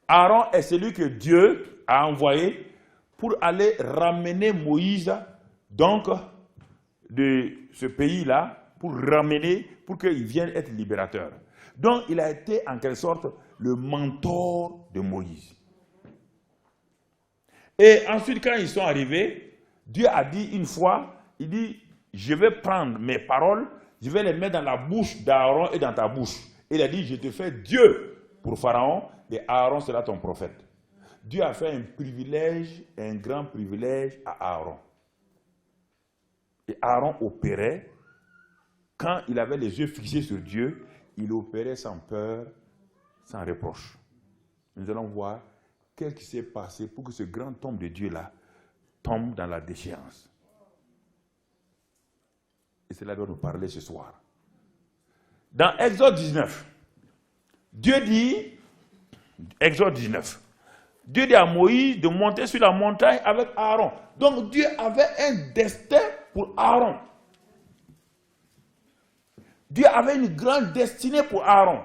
Aaron est celui que Dieu a envoyé pour aller ramener Moïse donc de ce pays-là, pour qu'il vienne être libérateur. Donc il a été en quelque sorte le mentor de Moïse. Et ensuite quand ils sont arrivés, Dieu a dit une fois, il dit, je vais prendre mes paroles, je vais les mettre dans la bouche d'Aaron et dans ta bouche. Il a dit, je te fais Dieu pour Pharaon et Aaron sera ton prophète. Dieu a fait un privilège, un grand privilège à Aaron. Et Aaron opérait, quand il avait les yeux fixés sur Dieu, il opérait sans peur, sans reproche. Nous allons voir qu'est-ce qui s'est passé pour que ce grand homme de Dieu-là tombe dans la déchéance. Et cela doit nous parler ce soir. Dans Exode 19, Dieu dit, Exode 19, Dieu dit à Moïse de monter sur la montagne avec Aaron. Donc Dieu avait un destin pour Aaron. Dieu avait une grande destinée pour Aaron.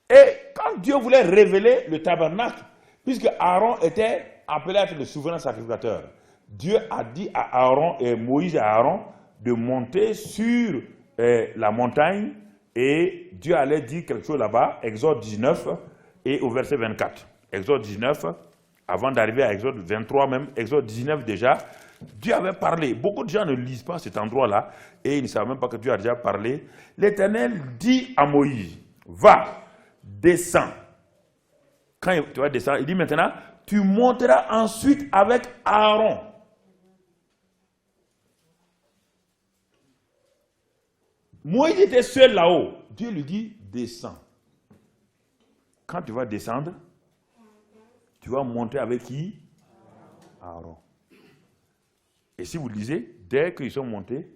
Et quand Dieu voulait révéler le tabernacle, puisque Aaron était appelé à être le souverain sacrificateur, Dieu a dit à Aaron, et Moïse et Aaron, de monter sur la montagne, et Dieu allait dire quelque chose là-bas, Exode 19, et au verset 24. Exode 19, avant d'arriver à Exode 23 même, Exode 19 déjà, Dieu avait parlé. Beaucoup de gens ne lisent pas cet endroit-là, et ils ne savent même pas que Dieu a déjà parlé. L'Éternel dit à Moïse, va, descends. Quand tu vas descendre, il dit maintenant, tu monteras ensuite avec Aaron. Moïse était seul là-haut. Dieu lui dit, descends. Quand tu vas descendre, tu vas monter avec qui? Aaron. Et si vous lisez, dès qu'ils sont montés,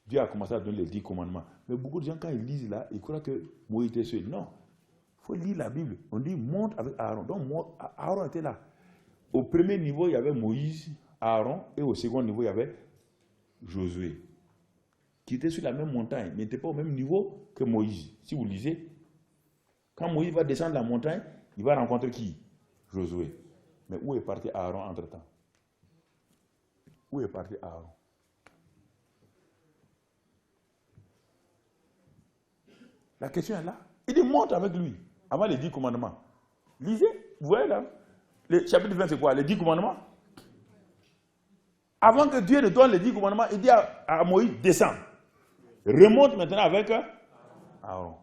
Dieu a commencé à donner les 10 commandements. Mais beaucoup de gens, quand ils lisent là, ils croient que Moïse était seul. Non. Il faut lire la Bible. On dit, monte avec Aaron. Donc, Aaron était là. Au premier niveau, il y avait Moïse, Aaron, et au second niveau, il y avait Josué, qui était sur la même montagne, mais n'était pas au même niveau que Moïse. Si vous lisez, quand Moïse va descendre la montagne, il va rencontrer qui? Josué. Mais où est parti Aaron entre-temps? Où est parti Aaron? La question est là. Il dit, monte avec lui, avant les 10 commandements. Lisez, vous voyez là, le chapitre 20, c'est quoi? Les 10 commandements. Avant que Dieu ne donne les 10 commandements, il dit à Moïse, descends. Remonte maintenant avec Aaron.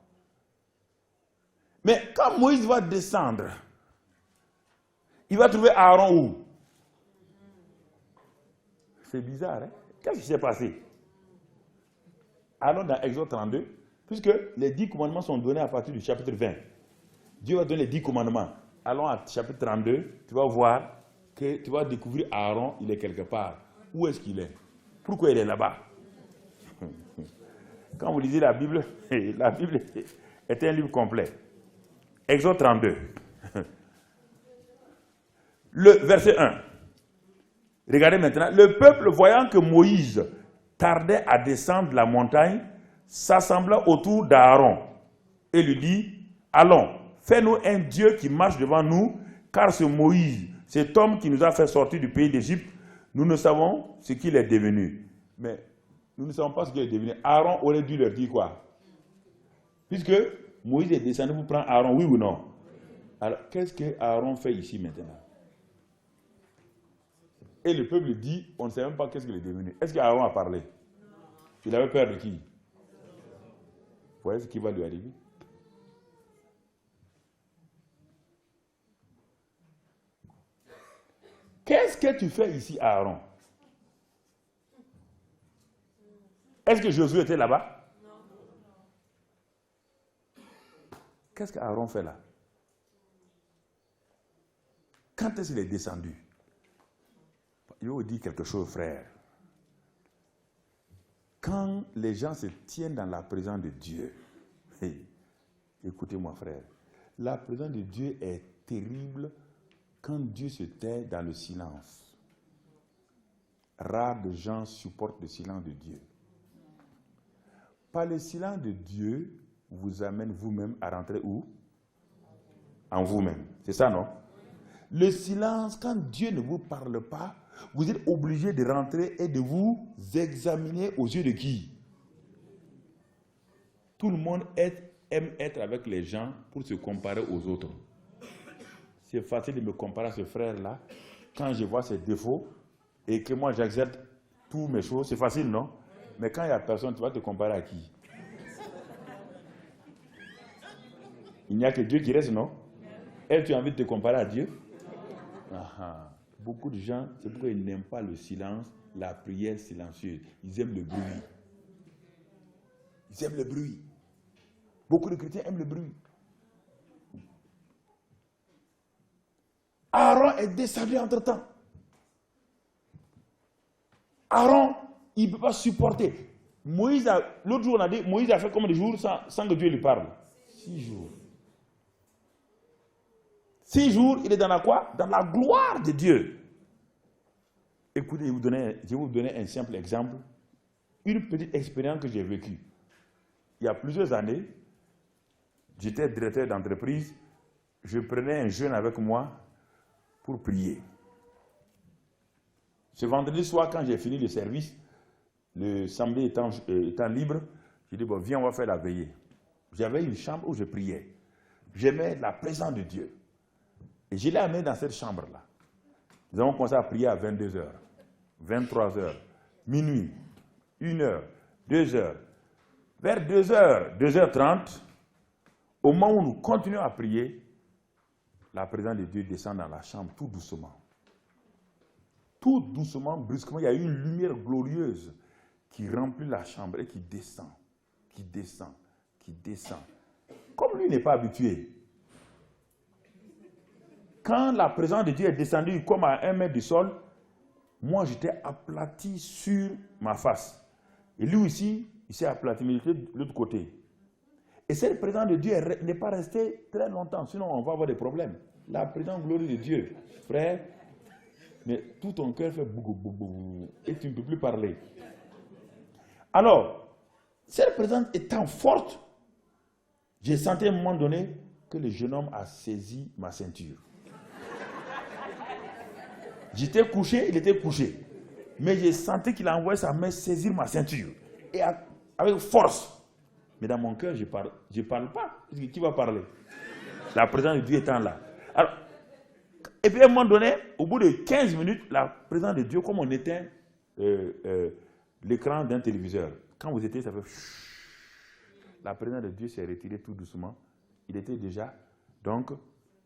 Mais quand Moïse va descendre, il va trouver Aaron où? C'est bizarre, hein? Qu'est-ce qui s'est passé? Allons dans Exode 32, puisque les 10 commandements sont donnés à partir du chapitre 20. Dieu va donner les 10 commandements. Allons à chapitre 32, tu vas voir que tu vas découvrir Aaron, il est quelque part. Où est-ce qu'il est? Pourquoi il est là-bas? Quand vous lisez la Bible est un livre complet. Exode 32. Le verset 1. Regardez maintenant. Le peuple, voyant que Moïse tardait à descendre la montagne, s'assembla autour d'Aaron et lui dit, allons, fais-nous un Dieu qui marche devant nous, car ce Moïse, cet homme qui nous a fait sortir du pays d'Égypte, nous ne savons ce qu'il est devenu. Mais nous ne savons pas ce qu'il est devenu. Aaron aurait dû leur dire quoi? Puisque Moïse est descendu pour prendre Aaron, oui ou non? Alors, qu'est-ce que Aaron fait ici maintenant? Et le peuple dit, on ne sait même pas qu'est-ce qu'il est devenu. Est-ce qu'Aaron a parlé? Il avait peur de qui? Vous voyez ce qui va lui arriver? Qu'est-ce que tu fais ici, Aaron? Est-ce que Josué était là-bas? Non. Qu'est-ce qu'Aaron fait là? Quand est-ce qu'il est descendu? Je vais vous dire quelque chose, frère. Quand les gens se tiennent dans la présence de Dieu, écoutez-moi, frère, la présence de Dieu est terrible quand Dieu se tait dans le silence. Rares de gens supportent le silence de Dieu. Par le silence de Dieu, vous amène vous-même à rentrer où? en vous-même. C'est ça, non? Le silence, quand Dieu ne vous parle pas, vous êtes obligé de rentrer et de vous examiner aux yeux de qui? Tout le monde aime être avec les gens pour se comparer aux autres. C'est facile de me comparer à ce frère-là quand je vois ses défauts et que moi j'accepte toutes mes choses. C'est facile, non? Mais quand il n'y a personne, tu vas te comparer à qui? Il n'y a que Dieu qui reste, non? Et tu as envie de te comparer à Dieu? Beaucoup de gens, c'est pourquoi ils n'aiment pas le silence, la prière silencieuse. Ils aiment le bruit. Ils aiment le bruit. Beaucoup de chrétiens aiment le bruit. Aaron est descendu entre-temps. Aaron, il ne peut pas supporter. L'autre jour, on a dit, Moïse a fait combien de jours sans que Dieu lui parle? 6 jours. 6 jours, il est dans la quoi? Dans la gloire de Dieu. Écoutez, je vais vous donner un simple exemple. Une petite expérience que j'ai vécue. Il y a plusieurs années, j'étais directeur d'entreprise. Je prenais un jeune avec moi pour prier. Ce vendredi soir, quand j'ai fini le service, le samedi étant libre, j'ai dit, bon, viens, on va faire la veillée. J'avais une chambre où je priais. J'aimais la présence de Dieu. Et je l'ai amené dans cette chambre-là. Nous avons commencé à prier à 22h, 23h, minuit, 1h, 2h. Vers 2h, 2h30, au moment où nous continuons à prier, la présence de Dieu descend dans la chambre tout doucement. Tout doucement, brusquement, il y a une lumière glorieuse qui remplit la chambre et qui descend, qui descend, qui descend. Comme lui n'est pas habitué, quand la présence de Dieu est descendue comme à 1 mètre du sol, moi j'étais aplati sur ma face. Et lui aussi, il s'est aplati, mais il était de l'autre côté. Et cette présence de Dieu n'est pas restée très longtemps, sinon on va avoir des problèmes. La présence glorieuse de Dieu, frère, mais tout ton cœur fait bougou, bougou, et tu ne peux plus parler. Alors, cette présence étant forte, j'ai senti à un moment donné que le jeune homme a saisi ma ceinture. J'étais couché, il était couché. Mais j'ai senti qu'il a envoyé sa main saisir ma ceinture. Et avec force. Mais dans mon cœur, je parle pas. Qui va parler? La présence de Dieu étant là. Alors, et puis à un moment donné, au bout de 15 minutes, la présence de Dieu, comme on éteint l'écran d'un téléviseur, quand vous étiez, ça fait... La présence de Dieu s'est retirée tout doucement. Il était déjà, donc,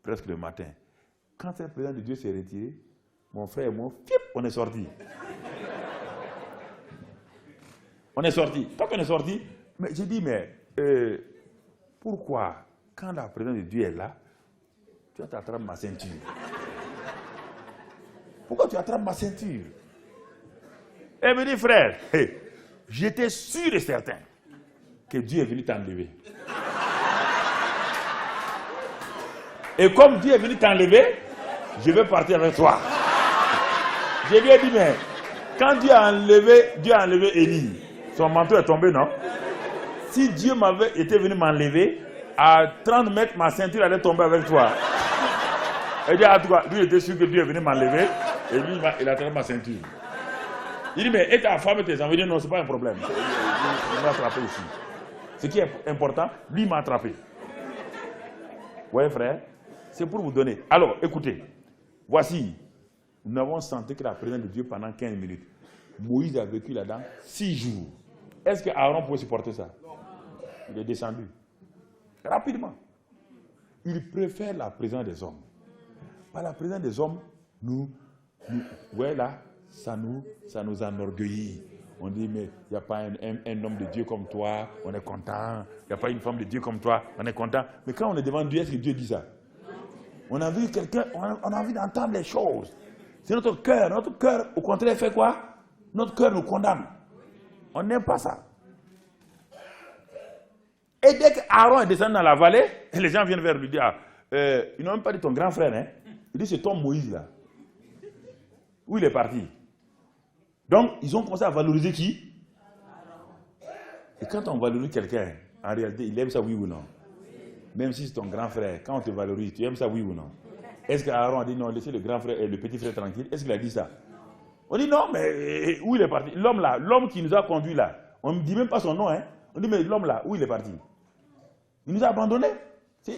presque le matin. Quand cette présence de Dieu s'est retirée, mon frère et moi, on est sortis. On est sortis. Quand on est sortis, mais j'ai dit, mais pourquoi, quand la présence de Dieu est là, tu attrapes ma ceinture? Pourquoi tu attrapes ma ceinture? Elle me dit, frère, j'étais sûr et certain que Dieu est venu t'enlever. Et comme Dieu est venu t'enlever, je vais partir avec toi. Je lui ai dit, mais quand Dieu a enlevé Élie, son manteau est tombé, non? Si Dieu m'avait été venu m'enlever, à 30 mètres, ma ceinture allait tomber avec toi. Et dit, en tout cas, lui était sûr que Dieu est venu m'enlever, et lui, il a attrapé ma ceinture. Il dit, mais et ta femme et tes enfants? Il dit, non, ce n'est pas un problème. Il m'a attrapé aussi. Ce qui est important, lui m'a attrapé. Oui, frère, c'est pour vous donner. Alors, écoutez, voici, nous avons senti que la présence de Dieu pendant 15 minutes. Moïse a vécu là-dedans 6 jours. Est-ce que Aaron pouvait supporter ça? Il est descendu. Rapidement. Il préfère la présence des hommes. Par la présence des hommes, ouais, là, ça nous enorgueillit. On dit, mais il n'y a pas un homme de Dieu comme toi, on est content. Il n'y a pas une femme de Dieu comme toi, on est content. Mais quand on est devant Dieu, est-ce que Dieu dit ça? On a vu quelqu'un, on a envie d'entendre les choses. C'est notre cœur. Notre cœur, au contraire, fait quoi? Notre cœur nous condamne. On n'aime pas ça. Et dès qu'Aaron est descendu dans la vallée, les gens viennent vers lui dire, ils n'ont même pas dit ton grand frère, hein? Il dit, c'est ton Moïse là. Où il est parti? Donc, ils ont commencé à valoriser qui? Et quand on valorise quelqu'un, en réalité, il aime ça, oui ou non? Même si c'est ton grand frère, quand on te valorise, tu aimes ça, oui ou non? Est-ce qu'Aaron a dit non, laissez le grand frère et le petit frère tranquille? Est-ce qu'il a dit ça? On dit non, mais où il est parti? L'homme là, l'homme qui nous a conduits là, on ne dit même pas son nom, hein? On dit mais l'homme là, où il est parti? Il nous a abandonnés.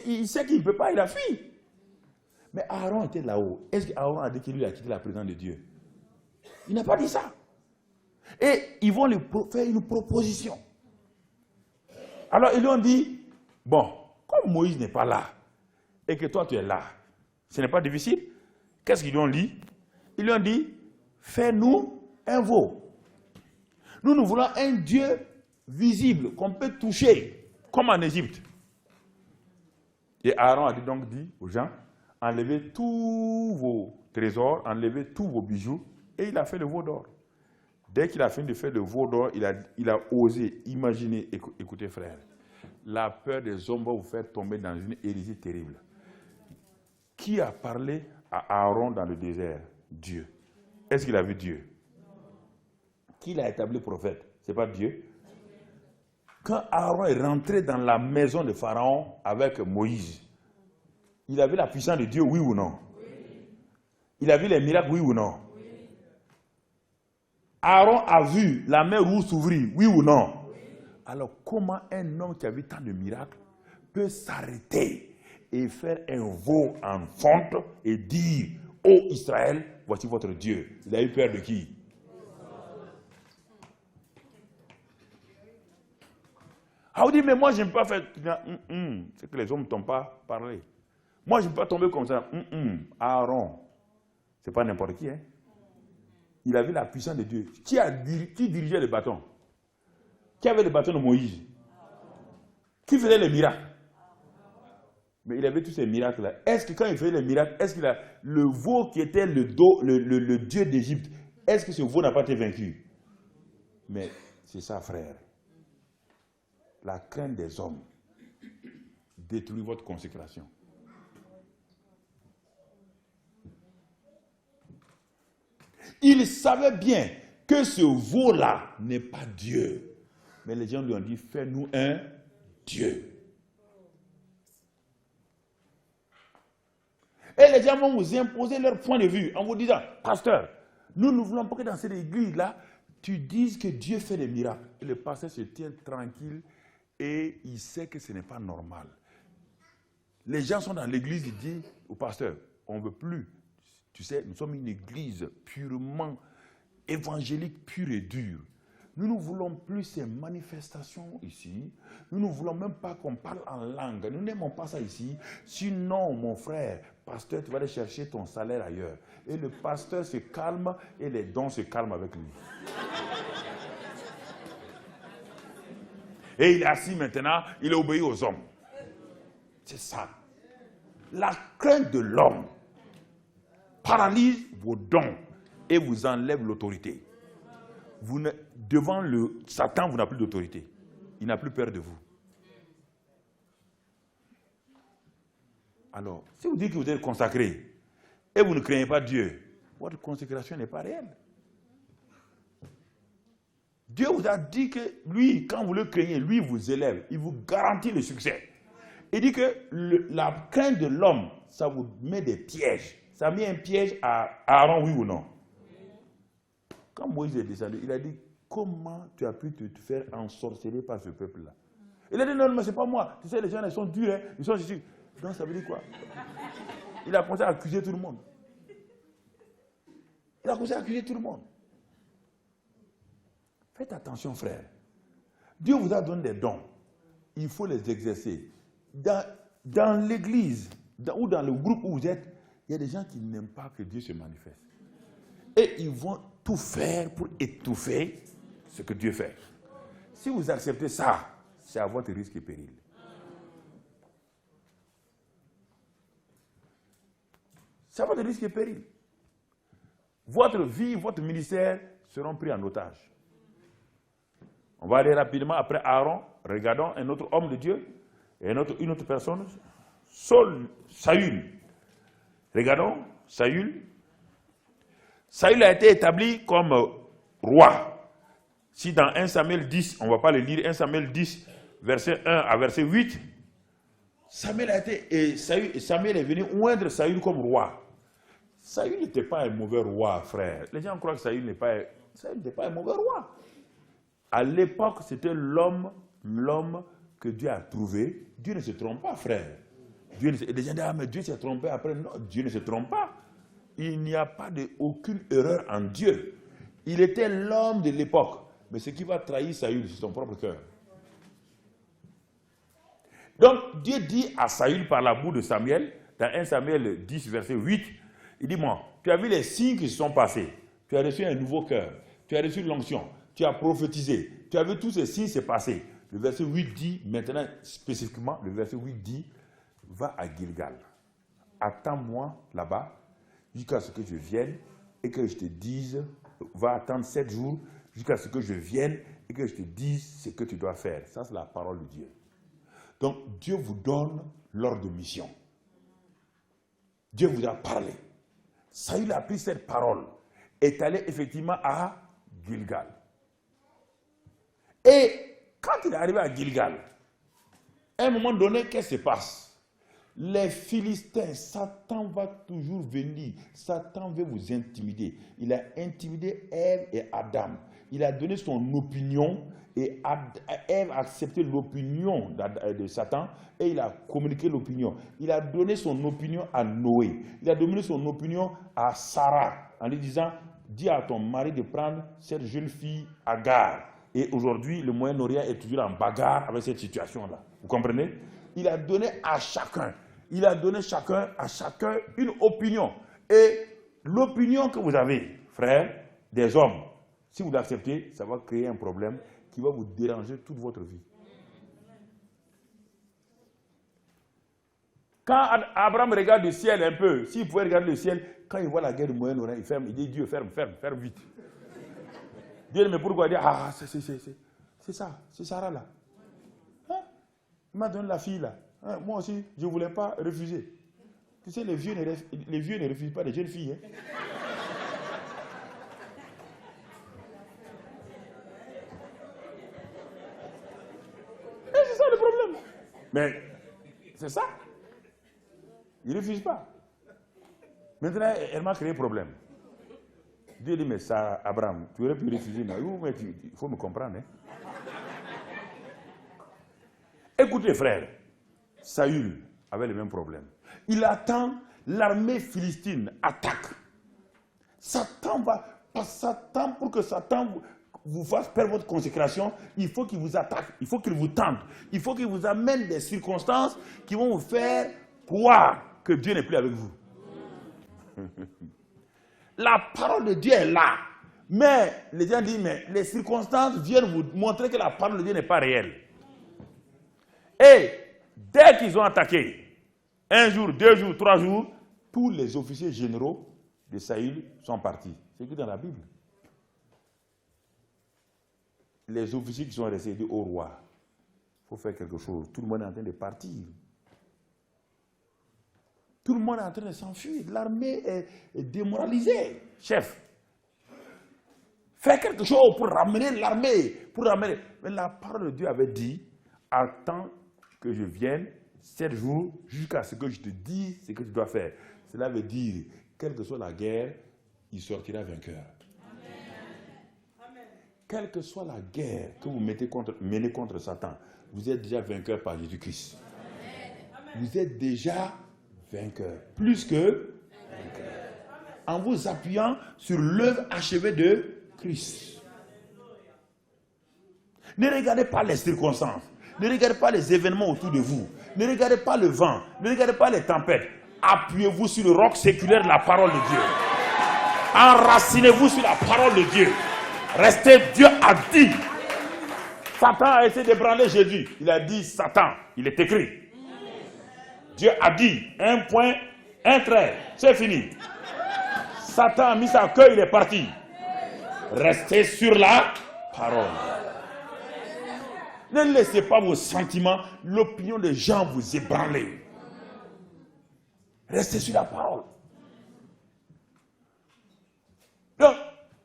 Il sait qu'il ne peut pas, il a fui. Mais Aaron était là-haut. Est-ce qu'Aaron a dit qu'il lui a quitté la présence de Dieu? Il n'a pas dit ça. Et ils vont lui faire une proposition. Alors ils lui ont dit, bon, comme Moïse n'est pas là, et que toi tu es là, ce n'est pas difficile. Qu'est-ce qu'ils lui ont dit? Ils lui ont dit, fais-nous un veau. Nous voulons un Dieu visible, qu'on peut toucher, comme en Égypte. Et Aaron a donc dit aux gens, enlevez tous vos trésors, enlevez tous vos bijoux, et il a fait le veau d'or. Dès qu'il a fini de faire le veau d'or, il a osé imaginer, écoutez frère, la peur des hommes va vous faire tomber dans une hérésie terrible. Qui a parlé à Aaron dans le désert? Dieu. Est-ce qu'il a vu Dieu? Qui l'a établi prophète? Ce n'est pas Dieu. Quand Aaron est rentré dans la maison de Pharaon avec Moïse, il a vu la puissance de Dieu, oui ou non? Oui. Il a vu les miracles, oui ou non? Oui. Aaron a vu la mer rouge s'ouvrir, oui ou non? Oui. Alors comment un homme qui a vu tant de miracles peut s'arrêter et faire un veau en fonte et dire, ô Israël, voici votre Dieu? Il a eu peur de qui? Ah, on dit, mais moi je ne peux pas faire. C'est que les hommes ne t'ont pas parlé. Moi je ne peux pas tomber comme ça. Aaron, ce n'est pas n'importe qui. Hein? Il a vu la puissance de Dieu. Qui dirigeait le bâton? Qui avait le bâton de Moïse? Qui faisait les miracles? Mais il avait tous ces miracles-là. Est-ce que quand il faisait les miracles, est-ce qu'il a le veau qui était le Dieu d'Égypte, est-ce que ce veau n'a pas été vaincu? Mais c'est ça, frère. La crainte des hommes détruit votre consécration. Il savait bien que ce veau-là n'est pas Dieu. Mais les gens lui ont dit, fais-nous un Dieu. Et les gens vont vous imposer leur point de vue en vous disant, pasteur, nous ne voulons pas que dans cette église-là, tu dises que Dieu fait des miracles. Et le pasteur se tient tranquille et il sait que ce n'est pas normal. Les gens sont dans l'église, ils disent au pasteur, on ne veut plus. Tu sais, nous sommes une église purement évangélique, pure et dure. Nous ne voulons plus ces manifestations ici. Nous ne voulons même pas qu'on parle en langue. Nous n'aimons pas ça ici. Sinon, mon frère, pasteur, tu vas aller chercher ton salaire ailleurs. Et le pasteur se calme et les dons se calment avec lui. Et il est assis maintenant, il obéit aux hommes. C'est ça. La crainte de l'homme paralyse vos dons et vous enlève l'autorité. Devant le Satan, vous n'avez plus d'autorité. Il n'a plus peur de vous. Alors, si vous dites que vous êtes consacré et vous ne craignez pas Dieu, votre consécration n'est pas réelle. Dieu vous a dit que lui, quand vous le craignez, lui vous élève, il vous garantit le succès. Il dit que la crainte de l'homme, ça vous met des pièges. Ça a mis un piège à Aaron, oui ou non? Quand Moïse est descendu, il a dit, comment tu as pu te faire ensorceler par ce peuple-là? Il a dit, non, mais ce n'est pas moi. Tu sais, les gens, ils sont durs, hein? Ils sont ici. Donc ça veut dire quoi? Il a commencé à accuser tout le monde. Il a commencé à accuser tout le monde. Faites attention, frère. Dieu vous a donné des dons. Il faut les exercer. Dans l'église, ou dans le groupe où vous êtes, il y a des gens qui n'aiment pas que Dieu se manifeste. Et ils vont tout faire pour étouffer ce que Dieu fait. Si vous acceptez ça, c'est à votre risque et péril. C'est à votre risque et péril. Votre vie, votre ministère seront pris en otage. On va aller rapidement après Aaron. Regardons un autre homme de Dieu et une autre personne. Saül. Regardons Saül. Saül a été établi comme roi. Si dans 1 Samuel 10, on ne va pas le lire, 1 Samuel 10, verset 1 à verset 8, Samuel est venu oindre Saül comme roi. Saül n'était pas un mauvais roi, frère. Les gens croient que Saül n'était pas un mauvais roi. À l'époque, c'était l'homme que Dieu a trouvé. Dieu ne se trompe pas, frère. Les gens disent, ah, mais Dieu s'est trompé après. Non, Dieu ne se trompe pas. Il n'y a pas aucune erreur en Dieu. Il était l'homme de l'époque. Mais ce qui va trahir Saül, c'est son propre cœur. Donc, Dieu dit à Saül par la bouche de Samuel, dans 1 Samuel 10, verset 8, il dit, moi, tu as vu les signes qui se sont passés. Tu as reçu un nouveau cœur. Tu as reçu l'onction. Tu as prophétisé. Tu as vu tous ces signes se passer. Le verset 8 dit, maintenant spécifiquement, le verset 8 dit, va à Gilgal. Attends-moi là-bas jusqu'à ce que je vienne et que je te dise, va attendre 7 jours jusqu'à ce que je vienne et que je te dise ce que tu dois faire. Ça, c'est la parole de Dieu. Donc, Dieu vous donne l'ordre de mission. Dieu vous a parlé. Saül a pris cette parole, est allé effectivement à Gilgal. Et quand il est arrivé à Gilgal, à un moment donné, qu'est-ce qui se passe? Les Philistins, Satan va toujours venir. Satan veut vous intimider. Il a intimidé Ève et Adam. Il a donné son opinion et Ève a accepté l'opinion de Satan et il a communiqué l'opinion. Il a donné son opinion à Noé. Il a donné son opinion à Sarah en lui disant, dis à ton mari de prendre cette jeune fille Agar. Et aujourd'hui, le Moyen-Orient est toujours en bagarre avec cette situation-là. Vous comprenez? Il a donné à chacun. Il a donné à chacun une opinion. Et l'opinion que vous avez, frère, des hommes, si vous l'acceptez, ça va créer un problème qui va vous déranger toute votre vie. Quand Abraham regarde le ciel un peu, s'il pouvait regarder le ciel, quand il voit la guerre du Moyen-Orient, il ferme, il dit, Dieu, ferme vite. Dieu, mais pourquoi? Il dit, ah, c'est ça, c'est Sarah là. Hein? Il m'a donné la fille là. Hein? Moi aussi, je ne voulais pas refuser. Tu sais, les vieux ne refusent pas les jeunes filles. Hein? C'est ça le problème. Mais c'est ça. Ils ne refusent pas. Maintenant, elle m'a créé problème. Dieu dit, mais ça, Abraham, tu aurais pu refuser, mais il faut me comprendre. Hein? Écoutez, frère, Saül avait le même problème. Il attend, l'armée philistine attaque. Satan pour que Satan vous fasse perdre votre consécration, il faut qu'il vous attaque, il faut qu'il vous tente, il faut qu'il vous amène des circonstances qui vont vous faire croire que Dieu n'est plus avec vous. La parole de Dieu est là. Mais les gens disent, mais les circonstances viennent vous montrer que la parole de Dieu n'est pas réelle. Et dès qu'ils ont attaqué, 1 jour, 2 jours, 3 jours, tous les officiers généraux de Saül sont partis. C'est écrit dans la Bible. Les officiers qui sont restés disent au roi, il faut faire quelque chose. Tout le monde est en train de partir. Tout le monde est en train de s'enfuir. L'armée est démoralisée. Chef, fais quelque chose pour ramener l'armée. Mais la parole de Dieu avait dit, attends que je vienne 7 jours jusqu'à ce que je te dise ce que tu dois faire. Cela veut dire, quelle que soit la guerre, il sortira vainqueur. Amen. Quelle que soit la guerre que vous menez contre Satan, vous êtes déjà vainqueur par Jésus-Christ. Vous êtes déjà vainqueur. Plus que vainqueur. En vous appuyant sur l'œuvre achevée de Christ. Ne regardez pas les circonstances. Ne regardez pas les événements autour de vous. Ne regardez pas le vent. Ne regardez pas les tempêtes. Appuyez-vous sur le roc séculaire de la parole de Dieu. Enracinez-vous sur la parole de Dieu. Restez, Dieu a dit. Satan a essayé d'ébranler Jésus. Il a dit, Satan, il est écrit. Dieu a dit, un point, un trait, c'est fini. Satan a mis sa queue, il est parti. Restez sur la parole. Ne laissez pas vos sentiments, l'opinion des gens vous ébranler. Restez sur la parole. Donc,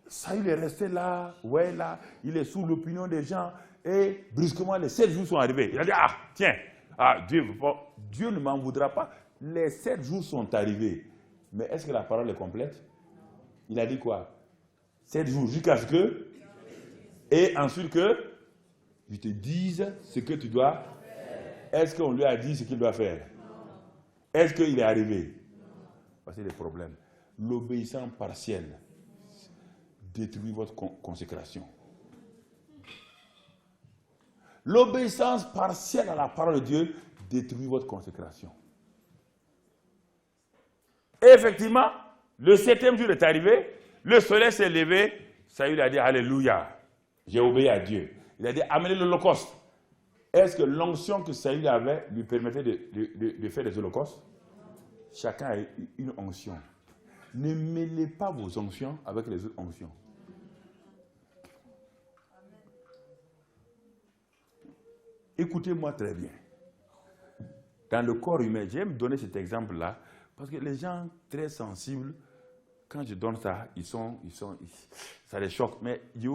Saül est resté là, ouais, là, il est sous l'opinion des gens, et brusquement, les 7 jours sont arrivés. Il a dit, ah, tiens, Ah, Dieu ne m'en voudra pas. Les 7 jours sont arrivés. Mais est-ce que la parole est complète? Il a dit quoi? 7 jours jusqu'à ce que... Et ensuite que je te dise ce que tu dois faire. Est-ce qu'on lui a dit ce qu'il doit faire? Est-ce qu'il est arrivé? C'est le problème. L'obéissance partielle détruit votre consécration. L'obéissance partielle à la parole de Dieu détruit votre consécration. Et effectivement, le 7e jour est arrivé, le soleil s'est levé, Saül a dit Alléluia, j'ai obéi à Dieu. Il a dit amenez l'holocauste. Est-ce que l'onction que Saül avait lui permettait de faire des holocaustes? Chacun a une onction. Ne mêlez pas vos onctions avec les autres onctions. Écoutez-moi très bien. Dans le corps humain, j'aime donner cet exemple-là, parce que les gens très sensibles, quand je donne ça, ça les choque. Mais je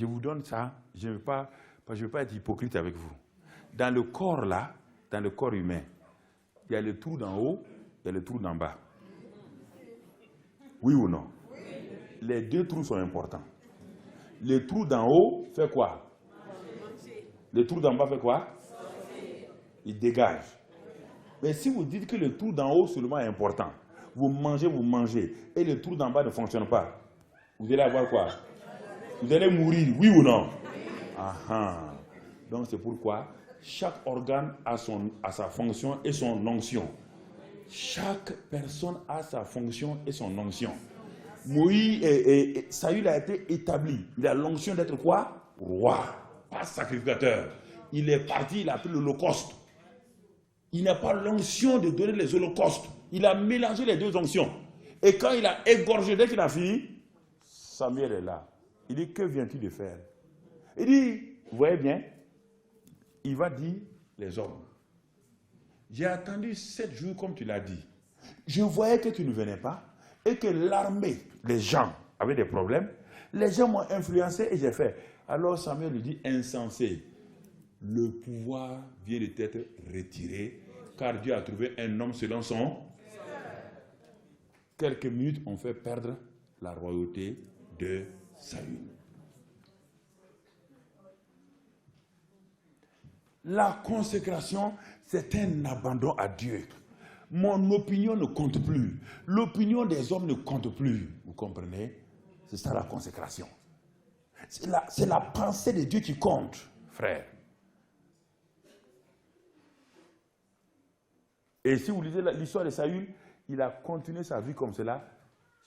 vous donne ça, je ne veux pas être hypocrite avec vous. Dans le corps là, dans le corps humain, il y a le trou d'en haut, il y a le trou d'en bas. Oui ou non? Oui. Les 2 trous sont importants. Le trou d'en haut fait quoi? Le trou d'en bas fait quoi? Il dégage. Mais si vous dites que le trou d'en haut seulement est important, vous mangez, et le trou d'en bas ne fonctionne pas, vous allez avoir quoi? Vous allez mourir, oui ou non? Donc c'est pourquoi chaque organe a sa fonction et son onction. Chaque personne a sa fonction et son onction. Moïse et Saül a été établi. Il a l'onction d'être quoi? Roi, pas sacrificateur. Il est parti, il a pris l'holocauste. Il n'a pas l'onction de donner les holocaustes. Il a mélangé les 2 onctions. Et quand il a égorgé, dès qu'il a fini, Samuel est là. Il dit, que viens-tu de faire? Il dit, vous voyez bien, il va dire les hommes. J'ai attendu 7 jours comme tu l'as dit. Je voyais que tu ne venais pas et que l'armée, les gens avaient des problèmes. Les gens m'ont influencé et j'ai fait. Alors Samuel lui dit, insensé, le pouvoir vient de t'être retiré car Dieu a trouvé un homme selon son. Quelques minutes ont fait perdre la royauté de Saül. La consécration, c'est un abandon à Dieu. Mon opinion ne compte plus. L'opinion des hommes ne compte plus. Vous comprenez? C'est ça la consécration. C'est la pensée de Dieu qui compte, frère. Et si vous lisez l'histoire de Saül, il a continué sa vie comme cela.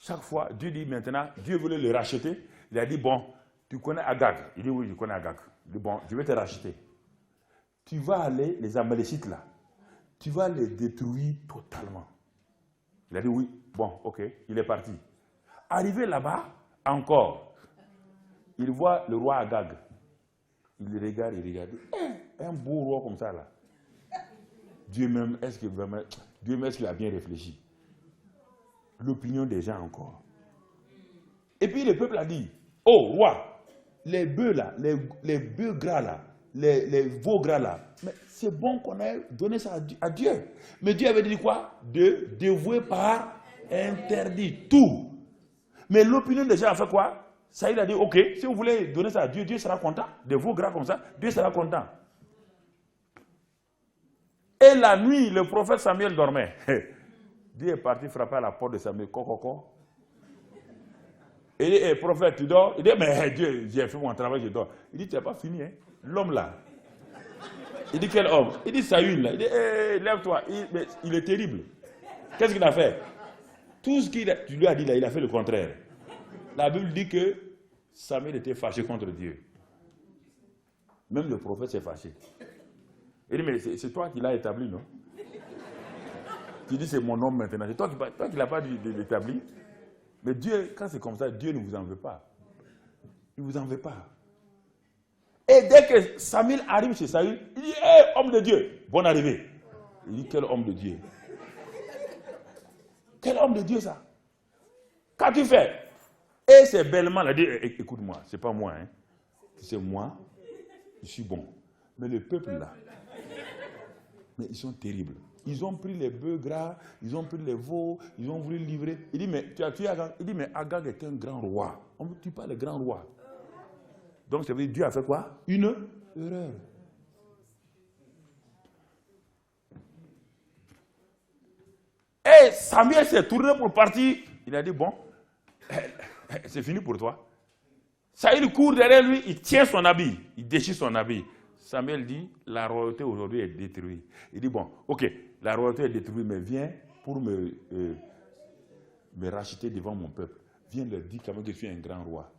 Chaque fois, Dieu dit maintenant, Dieu voulait le racheter. Il a dit, bon, tu connais Agag? Il dit, oui, je connais Agag. Il dit, bon, je vais te racheter. Tu vas aller, les Amalécites là, tu vas les détruire totalement. Il a dit, oui, bon, ok, il est parti. Arrivé là-bas, encore, il voit le roi Agag. Il regarde, un beau roi comme ça là. Dieu même, est-ce qu'il a bien réfléchi? L'opinion des gens encore. Et puis le peuple a dit, oh roi, les bœufs là, les bœufs gras là, les veaux gras là, mais c'est bon qu'on ait donné ça à Dieu. Mais Dieu avait dit quoi? De dévouer par interdit tout. Mais l'opinion des gens a fait quoi? Ça, il a dit, ok, si vous voulez donner ça à Dieu, Dieu sera content. Des veaux gras comme ça, Dieu sera content. Et la nuit, le prophète Samuel dormait. Dieu est parti frapper à la porte de Samuel. Coco. Il dit, hey, prophète, tu dors? Il dit, mais Dieu, j'ai fait mon travail, je dors. Il dit, tu n'as pas fini, hein? L'homme là. Il dit, quel homme? Il dit, Saül là. Il dit, hey, lève-toi. Il est terrible. Qu'est-ce qu'il a fait? Tout ce qu'il lui a dit là, il a fait le contraire. La Bible dit que Samuel était fâché contre Dieu. Même le prophète s'est fâché. Il dit, mais c'est toi qui l'as établi, non? Tu dis, c'est mon homme maintenant. C'est toi qui ne l'as pas établi. Mais Dieu, quand c'est comme ça, Dieu ne vous en veut pas. Il ne vous en veut pas. Et dès que Samuel arrive chez Saül, il dit, hé, homme de Dieu, bonne arrivée. Il dit, quel homme de Dieu? Quel homme de Dieu ça? Qu'as-tu fait? Et c'est bellement, il a dit, écoute-moi, c'est pas moi, hein. C'est moi, je suis bon. Mais le peuple là, Mais ils sont terribles. Ils ont pris les bœufs gras, ils ont pris les veaux, ils ont voulu livrer. Il dit, mais tu as tué Agag. Il dit, mais Agag est un grand roi. On ne tue pas les grands rois. Donc ça veut dire Dieu a fait quoi? Une erreur. Et Samuel s'est tourné pour partir. Il a dit, bon, c'est fini pour toi. Saül court derrière lui, il tient son habit, il déchire son habit. Samuel dit, la royauté aujourd'hui est détruite. Il dit, bon, ok, la royauté est détruite, mais viens pour me racheter devant mon peuple. Viens leur dire quand même que je suis un grand roi.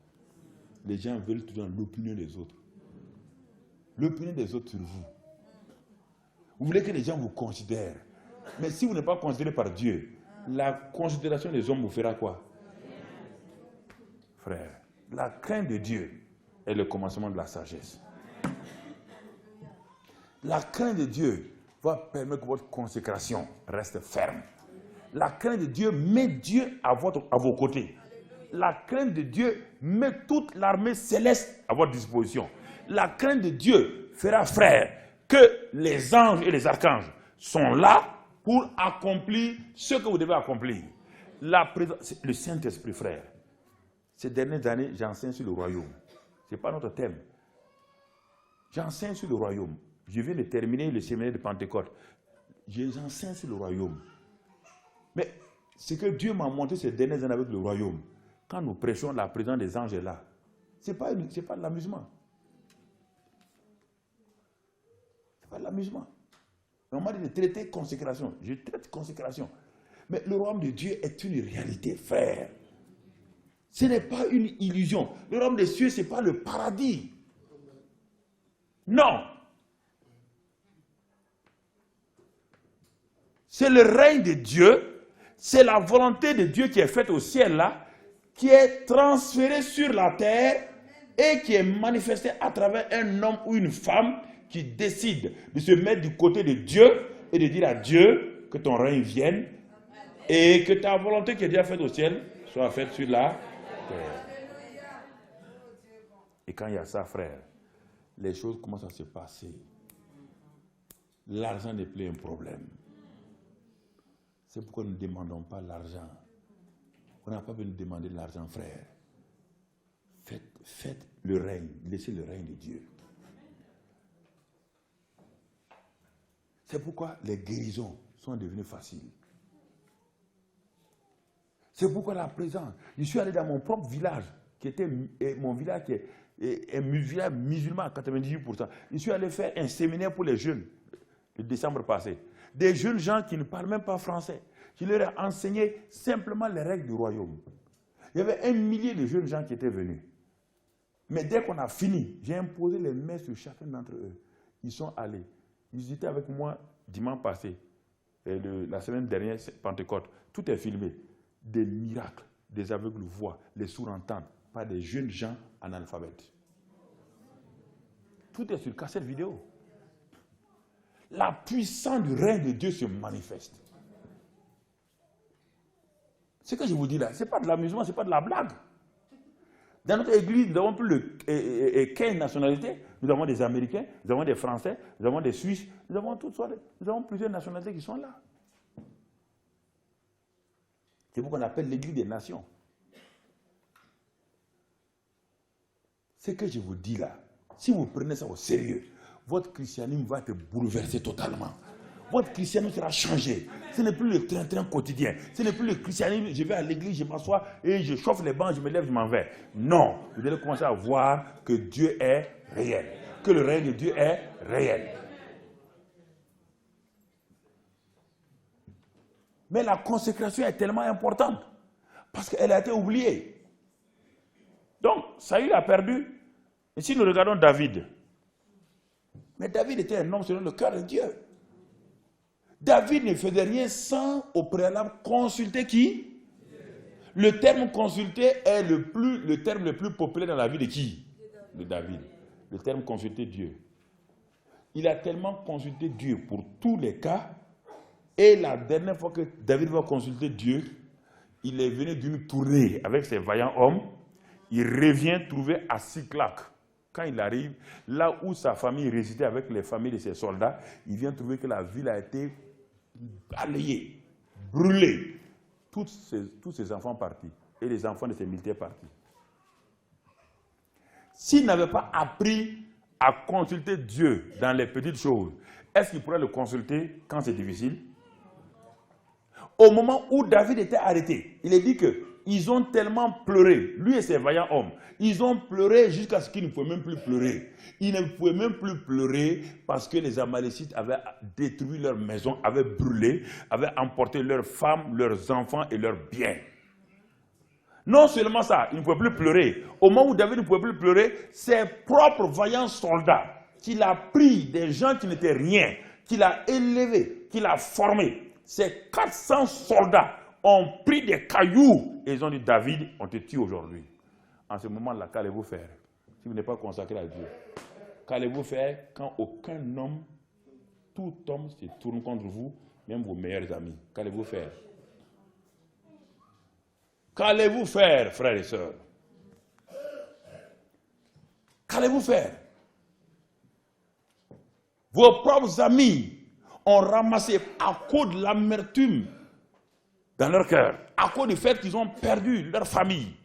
Les gens veulent toujours l'opinion des autres. L'opinion des autres sur vous. Vous voulez que les gens vous considèrent. Mais si vous n'êtes pas considéré par Dieu, la considération des hommes vous fera quoi? Frère, la crainte de Dieu est le commencement de la sagesse. La crainte de Dieu va permettre que votre consécration reste ferme. La crainte de Dieu met Dieu à vos côtés. La crainte de Dieu met toute l'armée céleste à votre disposition. La crainte de Dieu fera, frère, que les anges et les archanges sont là pour accomplir ce que vous devez accomplir. Le Saint-Esprit, frère. Ces dernières années, j'enseigne sur le royaume. Ce n'est pas notre thème. J'enseigne sur le royaume. Je viens de terminer le séminaire de Pentecôte. J'enseigne sur le royaume. Mais ce que Dieu m'a montré ces dernières années avec le royaume, quand nous prêchons, la présence des anges est là. Ce n'est pas de l'amusement. Ce n'est pas de l'amusement. On m'a dit de traiter consécration. Je traite consécration. Mais le royaume de Dieu est une réalité, frère. Ce n'est pas une illusion. Le royaume des cieux, ce n'est pas le paradis. Non. C'est le règne de Dieu. C'est la volonté de Dieu qui est faite au ciel là, qui est transférée sur la terre et qui est manifestée à travers un homme ou une femme qui décide de se mettre du côté de Dieu et de dire à Dieu que ton règne vienne et que ta volonté qui est déjà faite au ciel soit faite sur la terre. Et quand il y a ça, frère, les choses commencent à se passer. L'argent n'est plus un problème. C'est pourquoi nous ne demandons pas l'argent. On n'a pas besoin de demander de l'argent, frère. Faites le règne, laissez le règne de Dieu. C'est pourquoi les guérisons sont devenues faciles. C'est pourquoi la présence. Je suis allé dans mon propre village, qui était mon village qui est un village musulman à 98%. Je suis allé faire un séminaire pour les jeunes, le décembre passé. Des jeunes gens qui ne parlent même pas français. Je leur ai enseigné simplement les règles du royaume. Il y avait 1 millier de jeunes gens qui étaient venus. Mais dès qu'on a fini, j'ai imposé les mains sur chacun d'entre eux. Ils sont allés. Ils étaient avec moi dimanche passé. Et la semaine dernière, c'est Pentecôte. Tout est filmé. Des miracles, des aveugles voient, les sourds entendent, par des jeunes gens analphabètes. Tout est sur cassette vidéo. La puissance du règne de Dieu se manifeste. Ce que je vous dis là, ce n'est pas de l'amusement, ce n'est pas de la blague. Dans notre église, nous avons plus 15 nationalités. Nous avons des Américains, nous avons des Français, nous avons des Suisses, nous avons plusieurs nationalités qui sont là. C'est pourquoi on appelle l'église des nations. Ce que je vous dis là, si vous prenez ça au sérieux, votre christianisme va être bouleversé totalement. Votre christianisme sera changé. Ce n'est plus le train-train quotidien. Ce n'est plus le christianisme, je vais à l'église, je m'assois et je chauffe les bancs, je me lève, je m'en vais. Non, vous allez commencer à voir que Dieu est réel. Que le règne de Dieu est réel. Mais la consécration est tellement importante parce qu'elle a été oubliée. Donc, Saül a perdu. Et si nous regardons David, mais David était un homme selon le cœur de Dieu. David ne faisait rien sans au préalable consulter qui? Le terme consulter est le terme le plus populaire dans la vie de qui? De David. Le terme consulter Dieu. Il a tellement consulté Dieu pour tous les cas. Et la dernière fois que David va consulter Dieu, il est venu d'une tournée avec ses vaillants hommes. Il revient trouver à Siclac Quand il arrive, là où sa famille résidait avec les familles de ses soldats, il vient trouver que la ville a été balayée, brûlée. Tous ses enfants partis. Et les enfants de ses militaires partis. S'il n'avait pas appris à consulter Dieu dans les petites choses, est-ce qu'il pourrait le consulter quand c'est difficile? Au moment où David était arrêté, il est dit qu'ils ont tellement pleuré, lui et ses vaillants hommes, ils ont pleuré jusqu'à ce qu'ils ne pouvaient même plus pleurer. Ils ne pouvaient même plus pleurer parce que les Amalécites avaient détruit leur maison, avaient brûlé, avaient emporté leurs femmes, leurs enfants et leurs biens. Non seulement ça, ils ne pouvaient plus pleurer. Au moment où David ne pouvait plus pleurer, ses propres vaillants soldats, qu'il a pris des gens qui n'étaient rien, qu'il a élevés, qu'il a formés, ces 400 soldats ont pris des cailloux et ils ont dit, David, on te tue aujourd'hui. En ce moment-là, qu'allez-vous faire? Si vous n'êtes pas consacré à Dieu, qu'allez-vous faire quand aucun homme, tout homme se tourne contre vous, même vos meilleurs amis? Qu'allez-vous faire? Qu'allez-vous faire, frères et sœurs? Qu'allez-vous faire? Vos propres amis ont ramassé à cause de l'amertume dans leur cœur, à cause du fait qu'ils ont perdu leur famille.